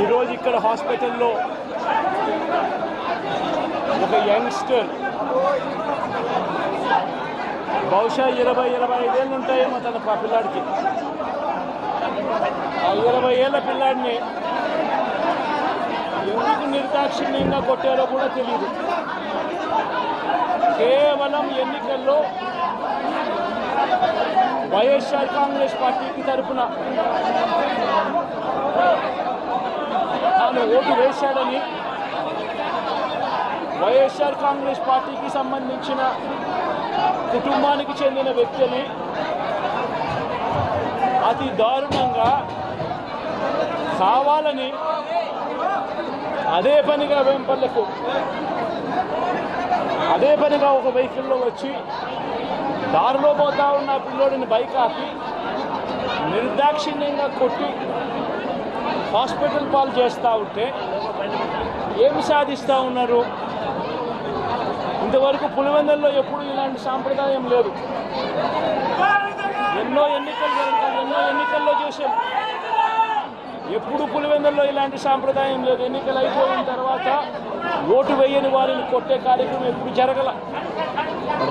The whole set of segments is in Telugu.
ఈరోజు ఇక్కడ హాస్పిటల్లో ఒక యంగ్స్టర్ బహుశా 20-25 ఏళ్ళు ఉంటాయేమో తన పిల్లాడికి. ఆ 20 ఏళ్ళ పిల్లాడిని ఎందుకు నిర్దాక్షిణ్యంగా కొట్టారో కూడా తెలియదు. కేవలం ఎన్నికల్లో వైఎస్ఆర్ కాంగ్రెస్ పార్టీకి తరఫున తాను ఓటు వేశాడని వైఎస్ఆర్ కాంగ్రెస్ పార్టీకి సంబంధించిన కుటుంబానికి చెందిన వ్యక్తిని అతి దారుణంగా కావాలని అదే పనిగా వెంపర్లకు ఒక వెహికల్లో వచ్చి దారిలో పోతా ఉన్న పిల్లోడిని బైక్ ఆపి నిర్దాక్షిణ్యంగా కొట్టి హాస్పిటల్ పాలు చేస్తూ ఉంటే ఏమి సాధిస్తూ ఉన్నారు? ఇంతవరకు పులివెందుల్లో ఎప్పుడు ఇలాంటి సాంప్రదాయం లేదు. ఎన్నో ఎన్నికల్లో చేశాం, ఎప్పుడు పులివెందుల్లో ఇలాంటి సాంప్రదాయం లేదు. ఎన్నికలు అయిపోయిన తర్వాత ఓటు వేయని వారిని కొట్టే కార్యక్రమం ఎప్పుడు జరగల.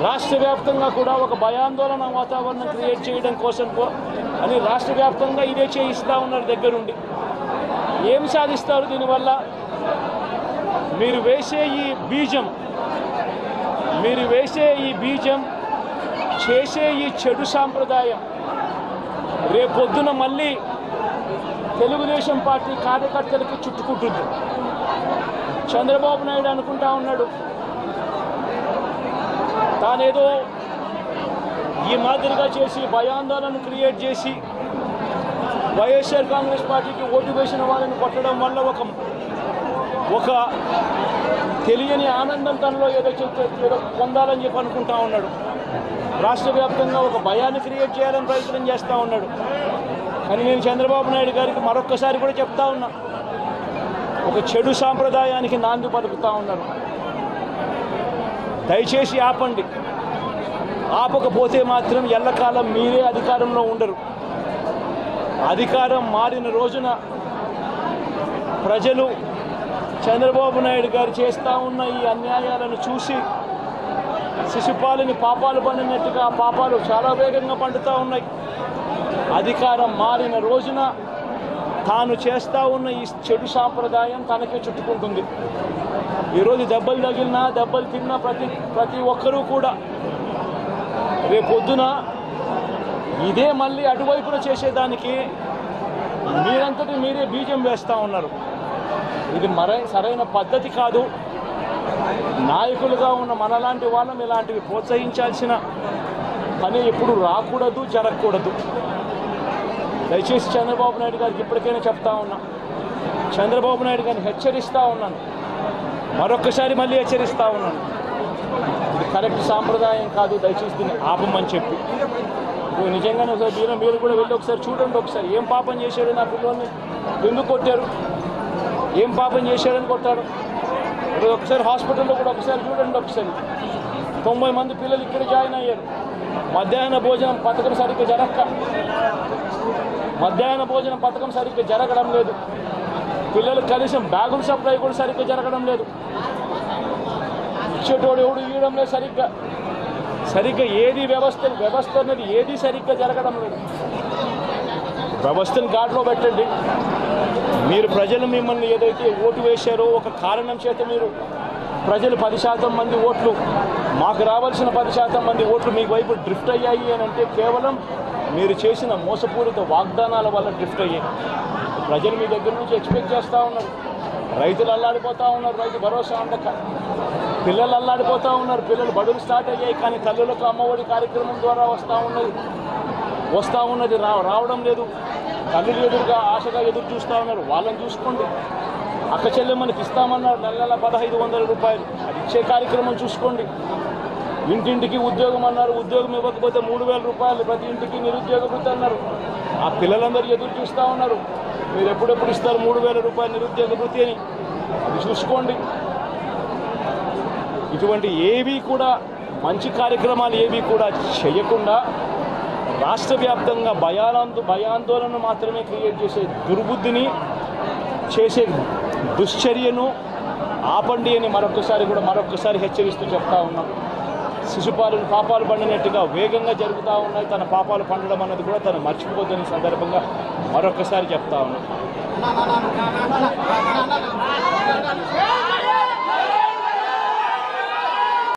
రాష్ట్ర వ్యాప్తంగా కూడా ఒక భయాందోళన వాతావరణం క్రియేట్ చేయడం కోసం అని రాష్ట్ర వ్యాప్తంగా ఇదే చేయిస్తూ ఉన్నారు దగ్గరుండి. ఏం సాధిస్తారు దీనివల్ల? మీరు వేసే ఈ బీజం చేసే ఈ చెడు సాంప్రదాయం రేపొద్దున మళ్ళీ తెలుగుదేశం పార్టీ కార్యకర్తలకి చుట్టుకుంటుంది. చంద్రబాబు నాయుడు అనుకుంటా ఉన్నాడు తానేదో ఈ మాదిరిగా చేసి భయాందోళన క్రియేట్ చేసి వైఎస్ఆర్ కాంగ్రెస్ పార్టీకి ఓటు వేసిన వాళ్ళని కొట్టడం వల్ల ఒక తెలియని ఆనందం తనలో ఏదో పొందాలని చెప్పి అనుకుంటా ఉన్నాడు. రాష్ట్ర వ్యాప్తంగా ఒక భయాన్ని క్రియేట్ చేయాలని ప్రయత్నం చేస్తూ ఉన్నాడు. కానీ నేను చంద్రబాబు నాయుడు గారికి మరొక్కసారి కూడా చెప్తా ఉన్నా, ఒక చెడు సాంప్రదాయానికి నాంది పలుకుతూ ఉన్నారు. దయచేసి ఆపండి. ఆపకపోతే మాత్రం ఎల్లకాలం మీరే అధికారంలో ఉండరు. అధికారం మారిన రోజున ప్రజలు చంద్రబాబు నాయుడు గారు చేస్తూ ఉన్న ఈ అన్యాయాలను చూసి శిశుపాలని పాపాలు పండినట్టుగా ఆ పాపాలు చాలా వేగంగా పండుతూ ఉన్నాయి. అధికారం మారిన రోజున తాను చేస్తూ ఉన్న ఈ చెడు సాంప్రదాయం తనకే చుట్టుకుంటుంది. ఈరోజు దెబ్బలు తగిలినా దెబ్బలు తిన్నా ప్రతి ఒక్కరూ కూడా రేపొద్దున ఇదే మళ్ళీ అటువైపున చేసేదానికి మీరంతటి మీరే బీజం వేస్తూ ఉన్నారు. ఇది సరైన పద్ధతి కాదు. నాయకులుగా ఉన్న మనలాంటి వాళ్ళని ఇలాంటివి ప్రోత్సహించాల్సిన పని ఎప్పుడు రాకూడదు, జరగకూడదు. దయచేసి చంద్రబాబు నాయుడు గారికి ఇప్పటికైనా చెప్తా ఉన్నా, చంద్రబాబు నాయుడు గారిని హెచ్చరిస్తూ ఉన్నాను, మరొకసారి మళ్ళీ హెచ్చరిస్తూ ఉన్నాను, ఇది కరెక్ట్ సాంప్రదాయం కాదు, దయచేసి దీన్ని ఆపమని చెప్పి. నిజంగానే ఒకసారి మీరు కూడా వెళ్ళి ఒకసారి చూడండి. ఒకసారి ఏం పాపం చేశాడు నా పిల్లల్ని, ఎందుకు కొట్టారు, ఏం పాపం చేశాడని కొట్టారు. ఒకసారి హాస్పిటల్లో కూడా ఒకసారి చూడండి. ఒకసారి 90 మంది పిల్లలు ఇక్కడ జాయిన్ అయ్యారు. మధ్యాహ్న భోజనం పథకం సరిగ్గా జరగడం లేదు. పిల్లలు కనీసం బ్యాగుల సప్లై కూడా సరిగ్గా జరగడం లేదు. ఇచ్చేటోడు ఎవడు ఇవ్వడం లేదు సరిగ్గా ఏది వ్యవస్థ అనేది ఏది సరిగ్గా జరగడం లేదు. వ్యవస్థను గాడిలో పెట్టండి. మీరు ప్రజలు మిమ్మల్ని ఏదైతే ఓటు వేశారో ఒక కారణం చేత మీరు ప్రజలు 10% మంది ఓట్లు, మాకు రావాల్సిన 10% మంది ఓట్లు మీ వైపు డ్రిఫ్ట్ అయ్యాయి అని అంటే కేవలం మీరు చేసిన మోసపూరిత వాగ్దానాల వల్ల డ్రిఫ్ట్ అయ్యాయి. ప్రజలు మీ దగ్గర నుంచి ఎక్స్పెక్ట్ చేస్తూ ఉన్నారు. రైతులు అల్లాడిపోతూ ఉన్నారు, రైతు భరోసా అందక. పిల్లలు అల్లాడిపోతూ ఉన్నారు, పిల్లలు బడులు స్టార్ట్ అయ్యాయి కానీ తల్లులకు అమ్మఒడి కార్యక్రమం ద్వారా వస్తూ ఉన్నది రావడం లేదు. తల్లులు ఎదురుగా ఆశగా ఎదురు చూస్తూ ఉన్నారు. వాళ్ళని చూసుకోండి. అక్క చెల్లెమ్మనికి ఇస్తామన్నారు నెల 1500 రూపాయలు, అది ఇచ్చే కార్యక్రమం చూసుకోండి. ఇంటింటికి ఉద్యోగం అన్నారు, ఉద్యోగం ఇవ్వకపోతే 3000 రూపాయలు ప్రతి ఇంటికి నిరుద్యోగ వృత్తి అన్నారు. ఆ పిల్లలందరూ ఎదురు చూస్తూ ఉన్నారు, మీరు ఎప్పుడెప్పుడు ఇస్తారు 3000 రూపాయలు నిరుద్యోగ వృత్తి అని. అది చూసుకోండి. ఇటువంటి ఏవి కూడా మంచి కార్యక్రమాలు ఏవి కూడా చేయకుండా రాష్ట్ర వ్యాప్తంగా భయాందోళన మాత్రమే క్రియేట్ చేసే దుర్బుద్ధిని చేసే దుశ్చర్యను ఆపండి అని మరొకసారి హెచ్చరిస్తూ చెప్తా ఉన్నాం. శిశుపాలను పాపాలు పండినట్టుగా వేగంగా జరుగుతూ ఉన్నాయి. తన పాపాలు పండడం అన్నది కూడా తను మర్చిపోతున్న సందర్భంగా మరొకసారి చెప్తా ఉన్నాం.